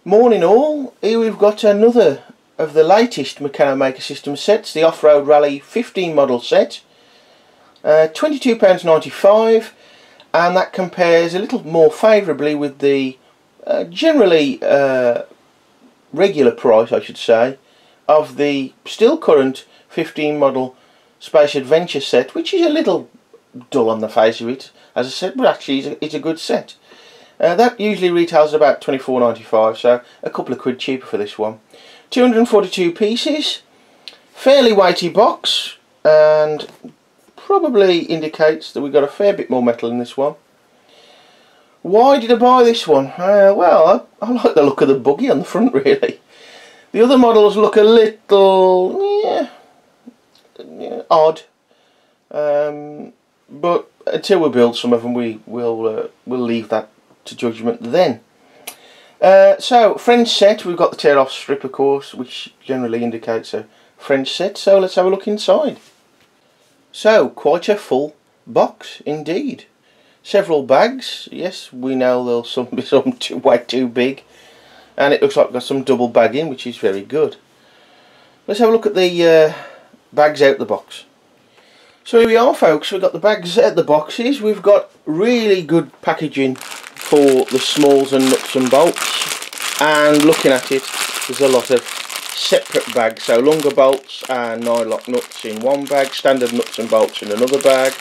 Morning all, here we've got another of the latest Meccano Maker System sets, the Off-Road Rally 15 model set, £22.95, and that compares a little more favourably with the generally regular price, I should say, of the still current 15 model Space Adventure set, which is a little dull on the face of it, as I said, but actually it's a good set. That usually retails about £24.95, so a couple of quid cheaper for this one. 242 pieces, fairly weighty box, and probably indicates that we've got a fair bit more metal in this one. Why did I buy this one? Well, I like the look of the buggy on the front, really. The other models look a little odd, but until we build some of them, we'll leave that to judgment then. So French set, we've got the tear off strip, of course, which generally indicates a French set, so let's have a look inside. So quite a full box indeed. Several bags. Yes, we know there'll be some way too big, and it looks like we've got some double bagging, which is very good. Let's have a look at the bags out the box. So here we are, folks. We've got the bags out the boxes. We've got really good packaging for the smalls and nuts and bolts, and looking at it, there's a lot of separate bags, so longer bolts and nylock nuts in one bag, standard nuts and bolts in another bag,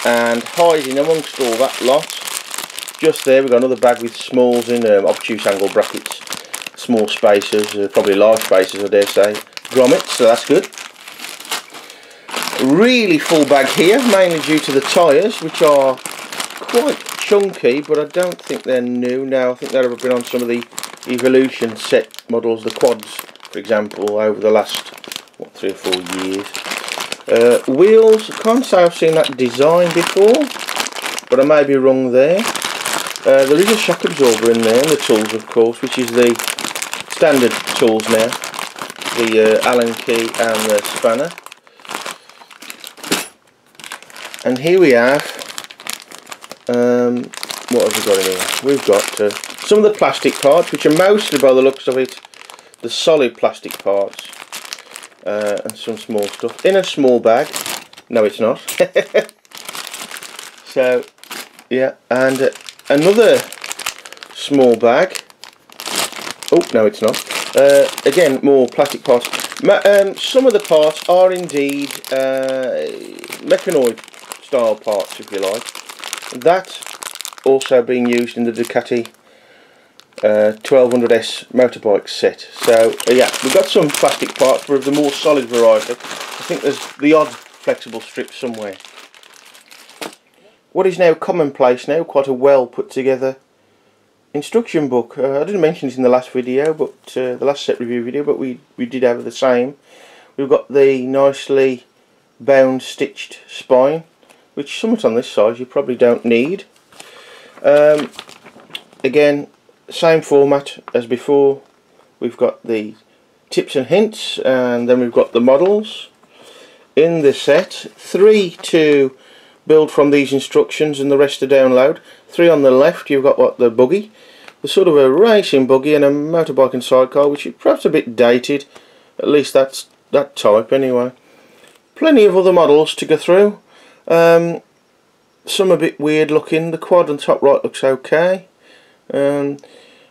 and hiding amongst all that lot, just there we've got another bag with smalls in, obtuse angle brackets, small spacers, probably large spacers I dare say, grommets, so that's good. Really full bag here, mainly due to the tyres, which are quite chunky, but I don't think they're new now. I think they've been on some of the Evolution set models, the quads for example, over the last 3 or 4 years. Wheels, I can't say I've seen that design before, but I may be wrong there. There is a shock absorber in there, and the tools of course, which is the standard tools now, the Allen key and the spanner. And here we have, what have we got in here? We've got some of the plastic parts, which are mostly, by the looks of it, the solid plastic parts, and some small stuff in a small bag. No, it's not. So, yeah, and another small bag. Oh, no, it's not. Again, more plastic parts. Some of the parts are indeed mechanoid style parts, if you like. That also being used in the Ducati 1200S motorbike set. So yeah, we've got some plastic parts, but of the more solid variety. I think there's the odd flexible strip somewhere. What is now commonplace now, quite a well put together instruction book. I didn't mention this in the last video, but the last set review video, but we did have the same. We've got the nicely bound stitched spine, which somewhat on this size you probably don't need. Again, same format as before. We've got the tips and hints, and then we've got the models in the set. 3 to build from these instructions and the rest to download. 3 on the left, you've got what, the buggy, the sort of a racing buggy, and a motorbike and sidecar, which is perhaps a bit dated, at least that's that type anyway. Plenty of other models to go through. Some a bit weird looking. The quad on top right looks okay.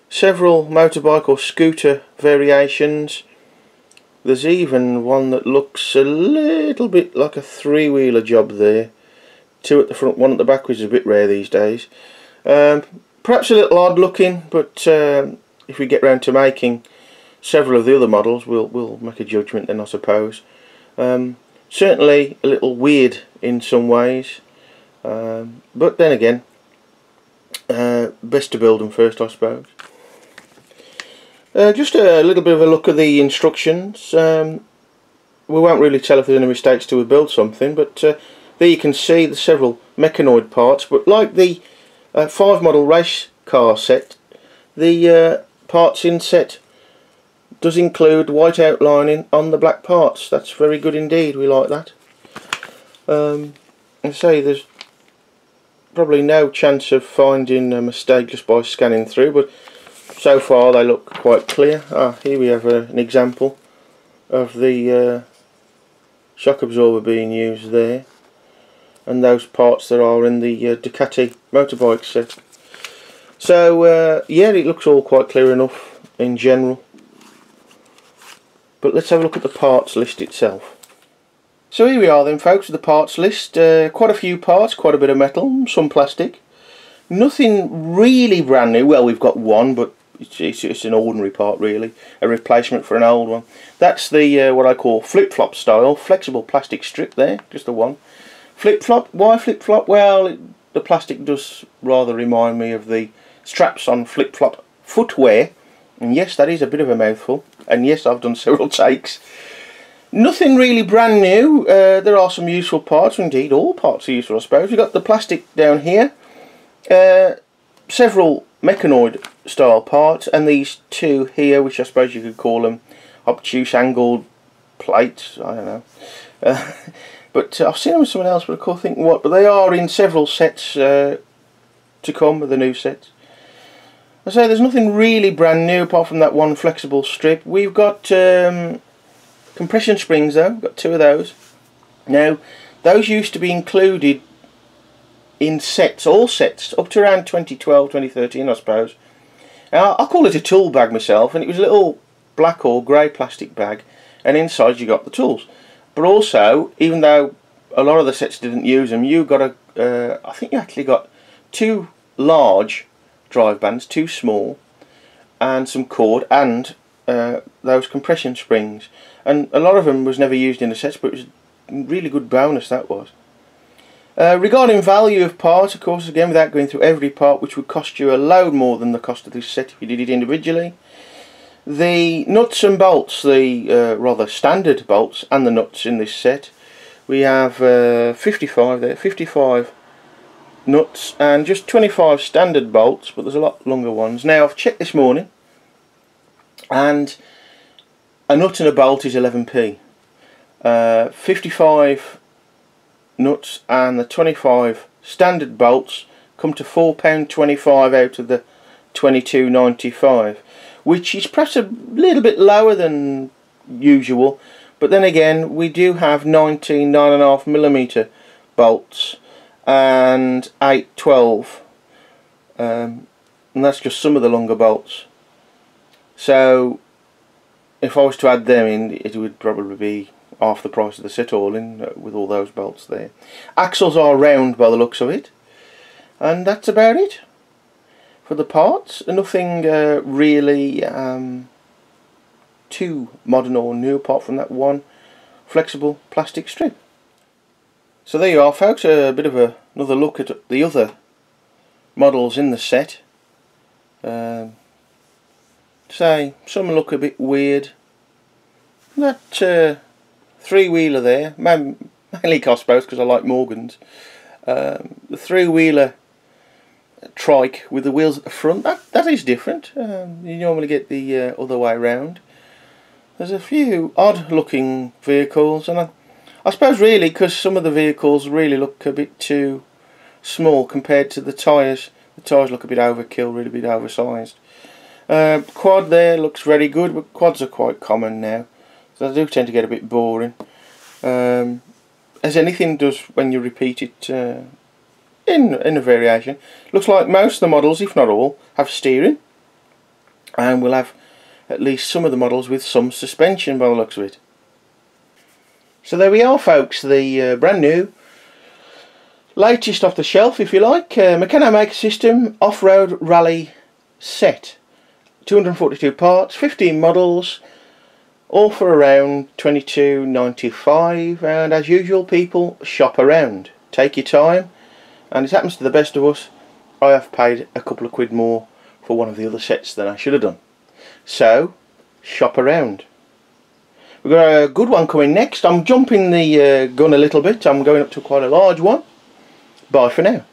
Several motorbike or scooter variations. There's even one that looks a little bit like a 3-wheeler job there. 2 at the front, 1 at the back, which is a bit rare these days. Perhaps a little odd looking, but if we get round to making several of the other models, we'll make a judgment then, I suppose. Certainly a little weird in some ways, but then again, best to build them first, I suppose. Just a little bit of a look at the instructions. We won't really tell if there's any mistakes till we build something, but there you can see the several mechanoid parts, but like the 5 model race car set, the parts in set does include white outlining on the black parts. That's very good indeed, we like that. I say there's probably no chance of finding a mistake just by scanning through, but so far they look quite clear. Here we have an example of the shock absorber being used there, and those parts that are in the Ducati motorbike set. So yeah, it looks all quite clear enough in general. But let's have a look at the parts list itself. So here we are then, folks, with the parts list. Quite a few parts, quite a bit of metal, some plastic. Nothing really brand new. Well, we've got one, but it's an ordinary part really, a replacement for an old one. That's the what I call flip-flop style, flexible plastic strip there, just the one. Flip-flop, why flip-flop? Well, the plastic does rather remind me of the straps on flip-flop footwear, and yes, that is a bit of a mouthful, and yes, I've done several takes. Nothing really brand new. There are some useful parts, indeed all parts are useful I suppose. We've got the plastic down here, several Meccano style parts, and these two here, which I suppose you could call them obtuse angled plates, I don't know. But I've seen them with someone else, but I can't think what. But they are in several sets to come with the new sets. I say there's nothing really brand new apart from that one flexible strip. We've got compression springs though, got two of those. Now, those used to be included in sets, all sets, up to around 2012, 2013 I suppose. Now, I call it a tool bag myself, and it was a little black or grey plastic bag, and inside you got the tools. But also, even though a lot of the sets didn't use them, you got I think you actually got two large drive bands, two small, and some cord, and those compression springs. And a lot of them was never used in the sets, but it was a really good bonus, that was. Regarding value of part, of course, again, without going through every part, which would cost you a load more than the cost of this set if you did it individually. The nuts and bolts, the rather standard bolts and the nuts in this set, we have 55 there, 55 nuts and just 25 standard bolts, but there's a lot longer ones. Now, I've checked this morning, and a nut and a bolt is 11p. 55 nuts and the 25 standard bolts come to £4.25 out of the £22.95, which is perhaps a little bit lower than usual, but then again we do have 19 9.5mm bolts and 8 12, and that's just some of the longer bolts. So if I was to add them in, it would probably be half the price of the set all in, with all those bolts there. Axles are round by the looks of it, and that's about it for the parts. Nothing really too modern or new apart from that one flexible plastic strip. So there you are, folks, a bit of another look at the other models in the set. Say some look a bit weird. That three-wheeler there, mainly I suppose because I like Morgans. The three-wheeler trike with the wheels at the front, that is different. You normally get the other way around. There's a few odd looking vehicles, and I suppose really because some of the vehicles really look a bit too small compared to the tyres. The tyres look a bit overkill, really a bit oversized. Quad there looks very good, but quads are quite common now, so they do tend to get a bit boring, as anything does when you repeat it in a variation. Looks like most of the models, if not all, have steering, and we'll have at least some of the models with some suspension by the looks of it. So there we are, folks, the brand new, latest off the shelf if you like, Meccano Maker System off-road rally set. 242 parts, 15 models, all for around $22.95, and as usual, people, shop around, take your time, and it happens to the best of us, I have paid a couple of quid more for one of the other sets than I should have done. So shop around. We've got a good one coming next. I'm jumping the gun a little bit, I'm going up to quite a large one. Bye for now.